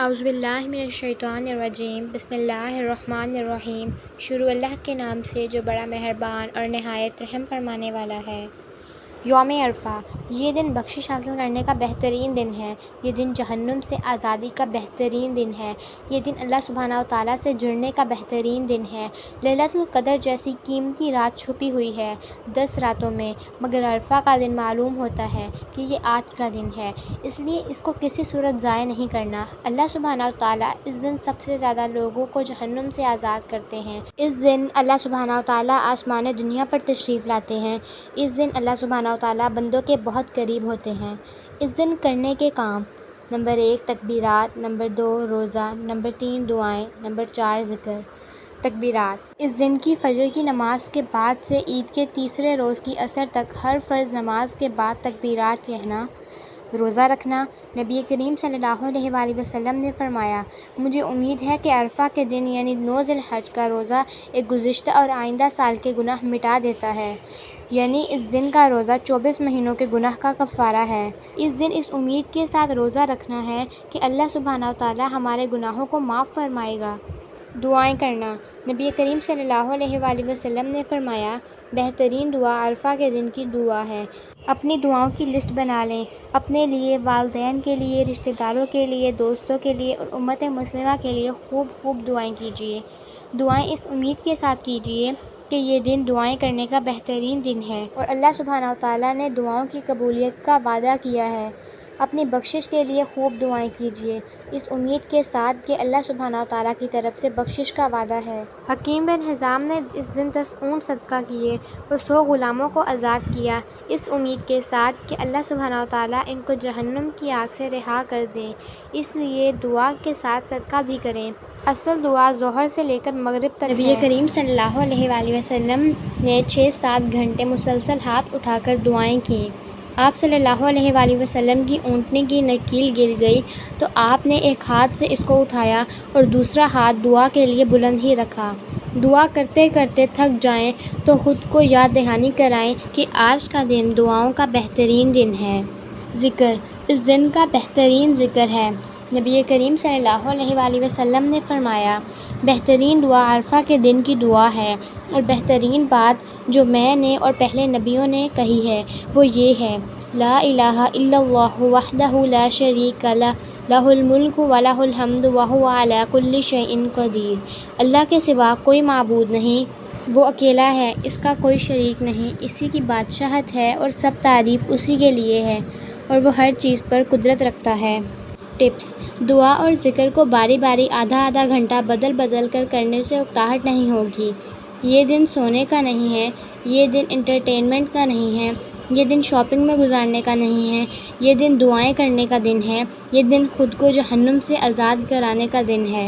اعوذ باللہ من الشیطان الرجیم، بسم اللہ الرحمن الرحیم۔ شروع اللہ کے نام سے جو بڑا مہربان اور نہایت رحم فرمانے والا ہے۔ یوم عرفہ، یہ دن بخشش حاصل کرنے کا بہترین دن ہے۔ یہ دن جہنم سے آزادی کا بہترین دن ہے۔ یہ دن اللہ سبحانہ و تعالیٰ سے جڑنے کا بہترین دن ہے۔ لیلۃ القدر جیسی قیمتی رات چھپی ہوئی ہے 10 راتوں میں، مگر عرفہ کا دن معلوم ہوتا ہے کہ یہ آج کا دن ہے، اس لیے اس کو کسی صورت ضائع نہیں کرنا۔ اللہ سبحانہ و تعالیٰ اس دن سب سے زیادہ لوگوں کو جہنم سے آزاد کرتے ہیں۔ اس دن اللہ سبحانہ و تعالیٰ آسمان دنیا پر تشریف لاتے ہیں۔ اس دن اللہ سبحانہ و تعالیٰ بندوں کے بہت قریب ہوتے ہیں۔ اس دن کرنے کے کام: نمبر 1 تکبیرات، نمبر 2 روزہ، نمبر 3 دعائیں، نمبر 4 ذکر۔ تکبیرات: اس دن کی فجر کی نماز کے بعد سے عید کے تیسرے روز کی عصر تک ہر فرض نماز کے بعد تکبیرات کہنا۔ روزہ رکھنا: نبی کریم صلی اللہ علیہ وآلہ وسلم نے فرمایا، مجھے امید ہے کہ عرفہ کے دن یعنی 9 ذی الحج کا روزہ ایک گزشتہ اور آئندہ سال کے گناہ مٹا دیتا ہے، یعنی اس دن کا روزہ 24 مہینوں کے گناہ کا کفارہ ہے۔ اس دن اس امید کے ساتھ روزہ رکھنا ہے کہ اللہ سبحانہ و تعالیٰ ہمارے گناہوں کو معاف فرمائے گا۔ دعائیں کرنا: نبی کریم صلی اللہ علیہ وآلہ وسلم نے فرمایا، بہترین دعا عرفہ کے دن کی دعا ہے۔ اپنی دعاؤں کی لسٹ بنا لیں۔ اپنے لیے، والدین کے لیے، رشتہ داروں کے لیے، دوستوں کے لیے اور امت مسلمہ کے لیے خوب دعائیں کیجیے۔ دعائیں اس امید کے ساتھ کیجیے کہ یہ دن دعائیں کرنے کا بہترین دن ہے اور اللہ سبحانہ و تعالیٰ نے دعاؤں کی قبولیت کا وعدہ کیا ہے۔ اپنی بخشش کے لیے خوب دعائیں کیجیے، اس امید کے ساتھ کہ اللہ سبحانہ و تعالیٰ کی طرف سے بخشش کا وعدہ ہے۔ حکیم بن حزام نے اس دن 10 اونٹ صدقہ کیے اور 100 غلاموں کو آزاد کیا، اس امید کے ساتھ کہ اللہ سبحانہ و تعالیٰ ان کو جہنم کی آگ سے رہا کر دیں، اس لیے دعا کے ساتھ صدقہ بھی کریں۔ اصل دعا ظہر سے لے کر مغرب تک ہے۔ نبی کریم صلی اللہ علیہ وآلہ وسلم نے 6-7 گھنٹے مسلسل ہاتھ اٹھا کر دعائیں کیں۔ آپ صلی اللہ علیہ وآلہ وسلم کی اونٹنی کی نکیل گر گئی تو آپ نے ایک ہاتھ سے اس کو اٹھایا اور دوسرا ہاتھ دعا کے لیے بلند ہی رکھا۔ دعا کرتے کرتے تھک جائیں تو خود کو یاد دہانی کرائیں کہ آج کا دن دعاؤں کا بہترین دن ہے۔ ذکر: اس دن کا بہترین ذکر ہے۔ نبی کریم صلی اللہ علیہ وآلہ وسلم نے فرمایا، بہترین دعا عرفہ کے دن کی دعا ہے، اور بہترین بات جو میں نے اور پہلے نبیوں نے کہی ہے وہ یہ ہے، لا الہ الا اللہ وحدہ لا شریک لہ، لہ الملک ولہ الحمد وہو علی کل شیء قدیر۔ اللہ کے سوا کوئی معبود نہیں، وہ اکیلا ہے، اس کا کوئی شریک نہیں، اسی کی بادشاہت ہے اور سب تعریف اسی کے لیے ہے اور وہ ہر چیز پر قدرت رکھتا ہے۔ ٹپس: دعا اور ذکر کو باری باری آدھا گھنٹہ بدل کر کرنے سے اکتاہٹ نہیں ہوگی۔ یہ دن سونے کا نہیں ہے، یہ دن انٹرٹینمنٹ کا نہیں ہے، یہ دن شاپنگ میں گزارنے کا نہیں ہے، یہ دن دعائیں کرنے کا دن ہے، یہ دن خود کو جہنم سے آزاد کرانے کا دن ہے۔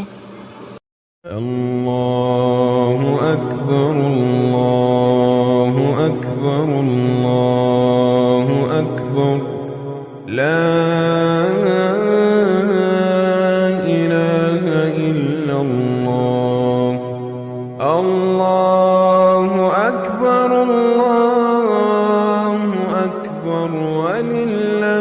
اللہ اکبر، اللہ اکبر، اللہ اکبر، لا الہ الا اللہ، اللہ اکبر، اللہ اکبر وللہ